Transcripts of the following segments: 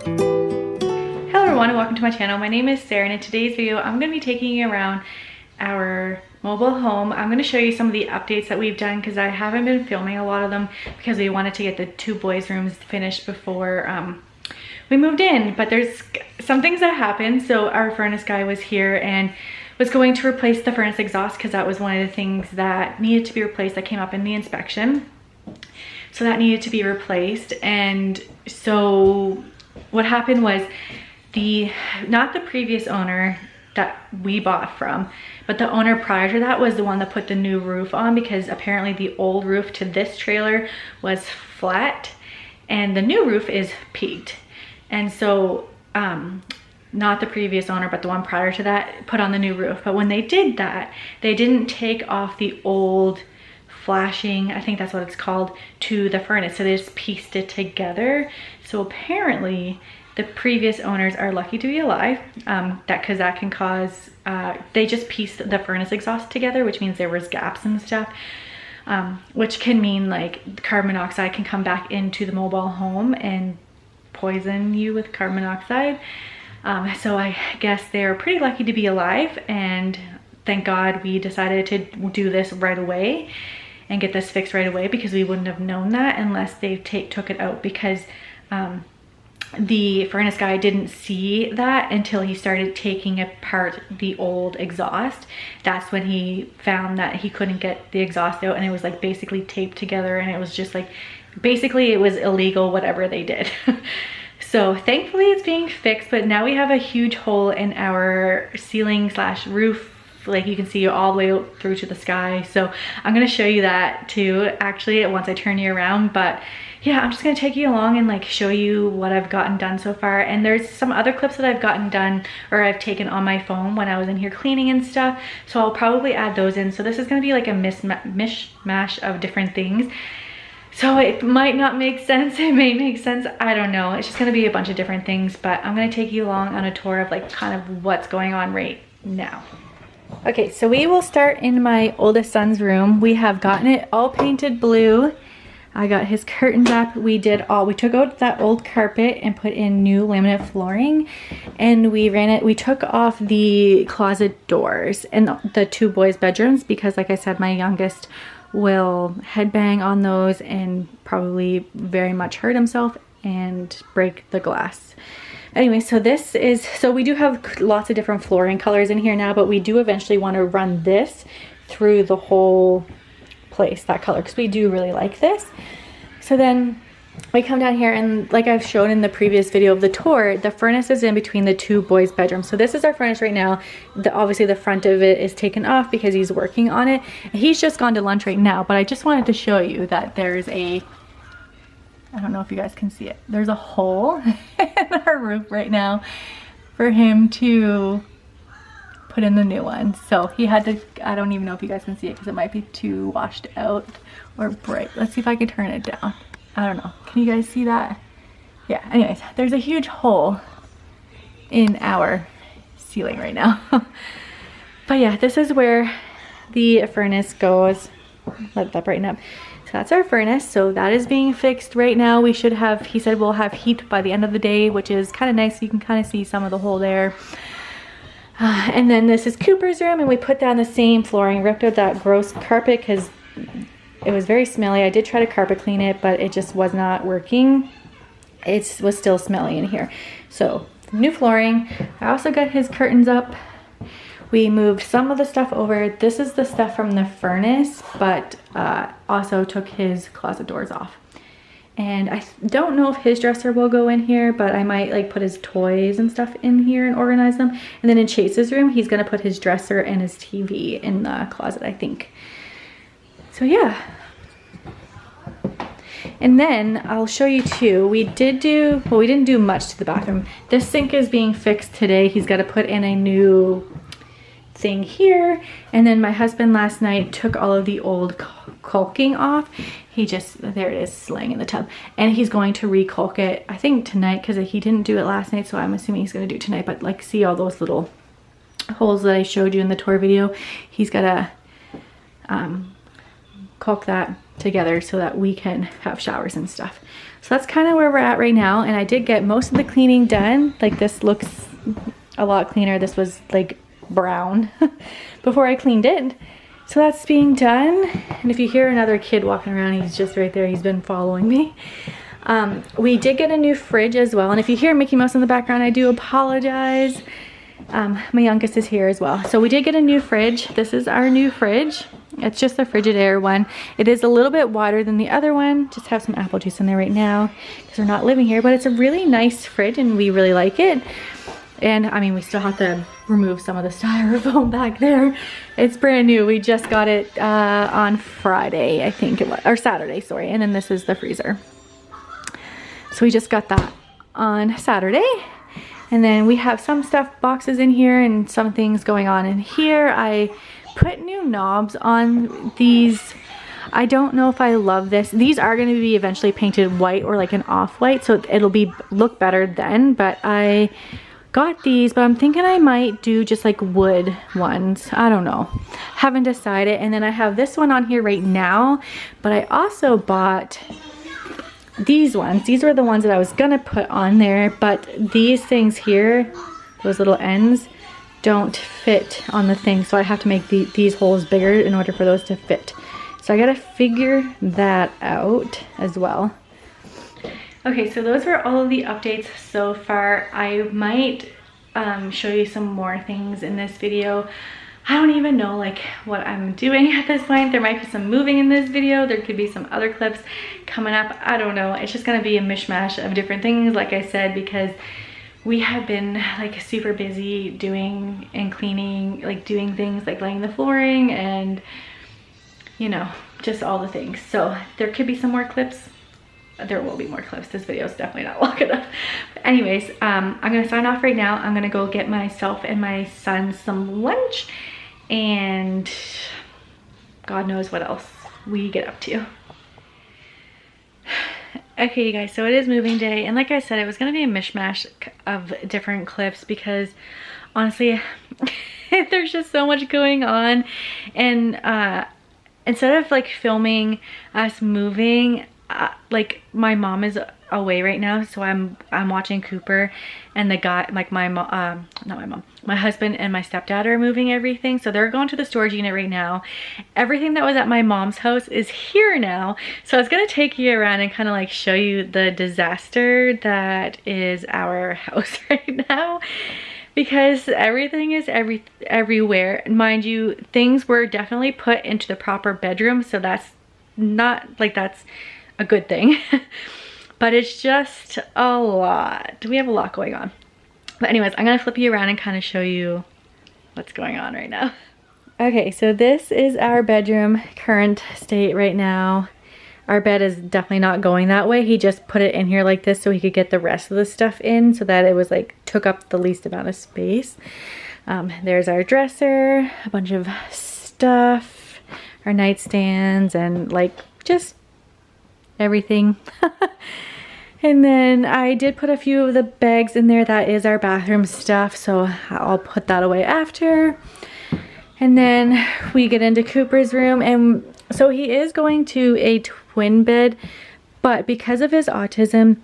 Hello everyone and welcome to my channel. My name is Sarah and in today's video I'm going to be taking you around our mobile home. I'm going to show you some of the updates that we've done because I haven't been filming a lot of them because we wanted to get the two boys' rooms finished before we moved in. But there's some things that happened. So our furnace guy was here and was going to replace the furnace exhaust because that was one of the things that needed to be replaced that came up in the inspection. So that needed to be replaced. And so what happened was not the previous owner that we bought from, but the owner prior to that was the one that put the new roof on, because apparently the old roof to this trailer was flat and the new roof is peaked. And so not the previous owner, but the one prior to that put on the new roof. But when they did that, they didn't take off the old flashing, I think that's what it's called, to the furnace. So they just pieced it together. So apparently the previous owners are lucky to be alive, because that can cause, they just pieced the furnace exhaust together, which means there was gaps and stuff, which can mean like carbon monoxide can come back into the mobile home and poison you with carbon monoxide. So I guess they're pretty lucky to be alive, and thank God we decided to do this right away and get this fixed right away, because we wouldn't have known that unless they took it out, because the furnace guy didn't see that until he started taking apart the old exhaust. That's when he found that he couldn't get the exhaust out, and it was like basically taped together, and it was just like, basically it was illegal whatever they did. So thankfully it's being fixed, but now we have a huge hole in our ceiling slash roof. Like you can see all the way out through to the sky. So I'm going to show you that too, actually, once I turn you around. But yeah, I'm just going to take you along and like show you what I've gotten done so far. And there's some other clips that I've gotten done, or I've taken on my phone when I was in here cleaning and stuff. So I'll probably add those in. So this is going to be like a mishmash of different things. So it might not make sense, it may make sense, I don't know. It's just gonna be a bunch of different things, but I'm gonna take you along on a tour of like kind of what's going on right now. Okay, so we will start in my oldest son's room. We have gotten it all painted blue. I got his curtains up. We took out that old carpet and put in new laminate flooring, and we took off the closet doors and the two boys' bedrooms, because like I said, my youngest will headbang on those and probably very much hurt himself and break the glass. Anyway, so we do have lots of different flooring colors in here now, but we do eventually want to run this through the whole place, that color, because we do really like this. So then we come down here, and like I've shown in the previous video of the tour, the furnace is in between the two boys' bedrooms. So this is our furnace right now. Obviously the front of it is taken off because he's working on it. He's just gone to lunch right now, but I just wanted to show you that there's I don't know if you guys can see it. There's a hole in our roof right now for him to put in the new one. So he had to, I don't even know if you guys can see it because it might be too washed out or bright. Let's see if I can turn it down. I don't know. Can you guys see that? Yeah, anyways, there's a huge hole in our ceiling right now. But yeah, this is where the furnace goes. Let that brighten up. So that's our furnace. So that is being fixed right now. We should have, he said we'll have heat by the end of the day, which is kind of nice. You can kind of see some of the hole there. And then this is Cooper's room, and we put down the same flooring, ripped out that gross carpet because it was very smelly. I did try to carpet clean it, but it just was not working. It was still smelly in here. So new flooring. I also got his curtains up. We moved some of the stuff over. This is the stuff from the furnace, but also took his closet doors off. And I don't know if his dresser will go in here, but I might like put his toys and stuff in here and organize them. And then in Chase's room, he's gonna put his dresser and his TV in the closet, I think. So yeah. And then I'll show you too, we didn't do much to the bathroom. This sink is being fixed today. He's got to put in a new thing here. And then my husband last night took all of the old caulking off. There it is, laying in the tub. And he's going to re-caulk it, I think tonight, because he didn't do it last night, so I'm assuming he's going to do it tonight. But like, see all those little holes that I showed you in the tour video? He's got to caulk that together so that we can have showers and stuff. So that's kind of where we're at right now. And I did get most of the cleaning done. Like this looks a lot cleaner. This was like brown before I cleaned it. So that's being done. And if you hear another kid walking around, he's just right there. He's been following me. We did get a new fridge as well. And if you hear Mickey Mouse in the background, I do apologize. My youngest is here as well. So we did get a new fridge. This is our new fridge. It's just a Frigidaire one. It is a little bit wider than the other one. Just have some apple juice in there right now because we're not living here, but it's a really nice fridge and we really like it. And I mean, we still have to remove some of the styrofoam back there. It's brand new. We just got it on Friday, I think it was, or Saturday, sorry. And then this is the freezer. So we just got that on Saturday. And then we have some stuff boxes in here and some things going on in here. I put new knobs on these. I don't know if I love this. These are going to be eventually painted white or like an off-white, so it'll look better then. But I got these, but I'm thinking I might do just like wood ones. I don't know. Haven't decided. And then I have this one on here right now, but I also bought these ones. These were the ones that I was gonna put on there, but these things here, those little ends, don't fit on the thing, so I have to make these holes bigger in order for those to fit. So I gotta figure that out as well. Okay, so those were all of the updates so far. I might show you some more things in this video. I don't even know like what I'm doing at this point. There might be some moving in this video. There could be some other clips coming up. I don't know. It's just gonna be a mishmash of different things, like I said, because we have been like super busy doing and cleaning, like doing things like laying the flooring and, you know, just all the things. So there could be some more clips. There will be more clips. This video is definitely not long enough. But anyways, I'm gonna sign off right now. I'm gonna go get myself and my son some lunch and God knows what else we get up to. Okay, you guys, so it is moving day, and like I said, it was gonna be a mishmash of different clips because honestly, there's just so much going on, and instead of like filming us moving, like my mom is away right now, so I'm watching Cooper, and the guy, like my mom, not my mom, my husband and my stepdad are moving everything, so they're going to the storage unit right now. Everything that was at my mom's house is here now, so I was gonna take you around and kind of like show you the disaster that is our house right now, because everything is everywhere. Mind you, things were definitely put into the proper bedroom, so that's not like that's a good thing. But it's just a lot. We have a lot going on. But anyways, I'm gonna flip you around and kind of show you what's going on right now. Okay, so this is our bedroom current state right now. Our bed is definitely not going that way. He just put it in here like this so he could get the rest of the stuff in, so that it was like took up the least amount of space. There's our dresser, a bunch of stuff, our nightstands, and like just everything. And then I did put a few of the bags in there. That is our bathroom stuff, so I'll put that away after. And then we get into Cooper's room, and so he is going to a twin bed, but because of his autism,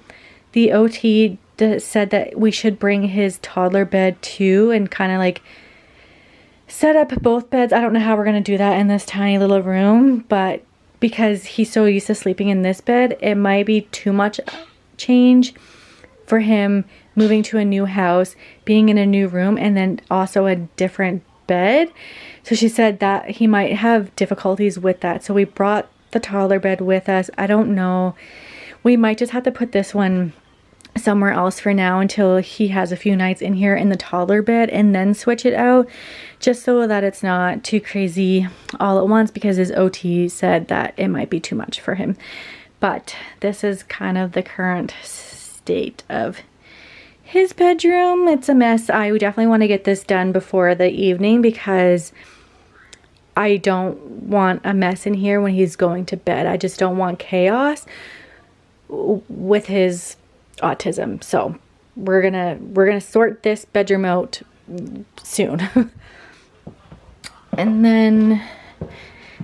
the OT said that we should bring his toddler bed too and kind of like set up both beds. I don't know how we're going to do that in this tiny little room, but because he's so used to sleeping in this bed, it might be too much change for him moving to a new house, being in a new room, and then also a different bed. So she said that he might have difficulties with that. So we brought the toddler bed with us. I don't know. We might just have to put this one somewhere else for now until he has a few nights in here in the toddler bed, and then switch it out, just so that it's not too crazy all at once, because his OT said that it might be too much for him. But this is kind of the current state of his bedroom. It's a mess. I definitely want to get this done before the evening because I don't want a mess in here when he's going to bed. I just don't want chaos with his autism. So we're gonna sort this bedroom out soon. And then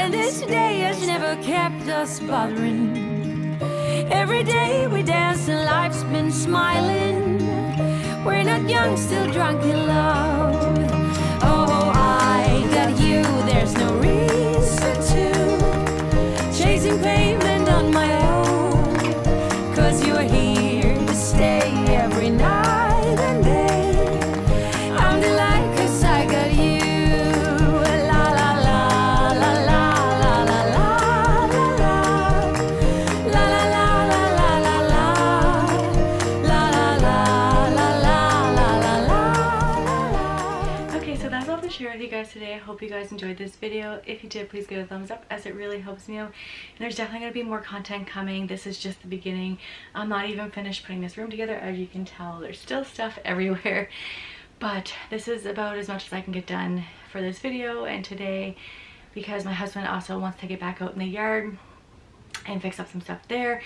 And this day has never kept us bothering. Every day we dance and life's been smiling. We're not young, still drunk in love. Oh, I got you, there's no reason to chasing pavement on my own. 'Cause you're here to stay every night and day. I'm delighted 'cause I got you. La la la la la la la la la la la la la la la la la la la. Okay, so that's all to share with you guys today. I hope you guys enjoyed this video. If you did, please give it a thumbs up, as it really helps me out. And there's definitely going to be more content coming. This is just the beginning. I'm not even finished putting this room together. As you can tell, there's still stuff everywhere. But this is about as much as I can get done for this video and today, because my husband also wants to get back out in the yard and fix up some stuff there.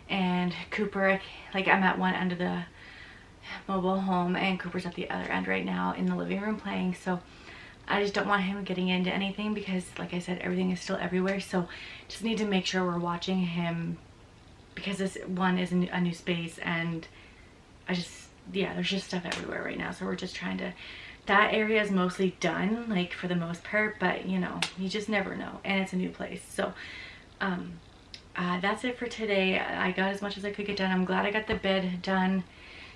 And Cooper, like, I'm at one end of the mobile home and Cooper's at the other end right now in the living room playing, so I just don't want him getting into anything because, like I said, everything is still everywhere. So just need to make sure we're watching him, because this one is a new space, and yeah, there's just stuff everywhere right now. So we're just trying to, that area is mostly done, like, for the most part, but you know, you just never know, and it's a new place. So that's it for today. I got as much as I could get done. I'm glad I got the bed done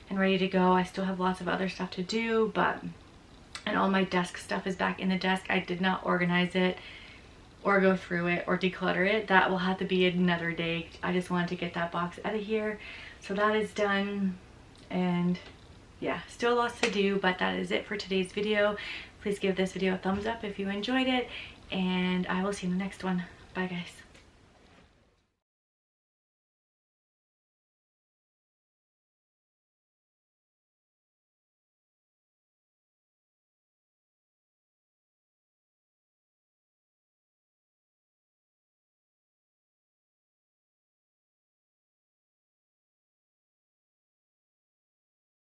and ready to go. I still have lots of other stuff to do, and all my desk stuff is back in the desk. I did not organize it or go through it or declutter it. That will have to be another day. I just wanted to get that box out of here. So that is done, and yeah, still lots to do, but that is it for today's video. Please give this video a thumbs up if you enjoyed it, and I will see you in the next one. Bye guys.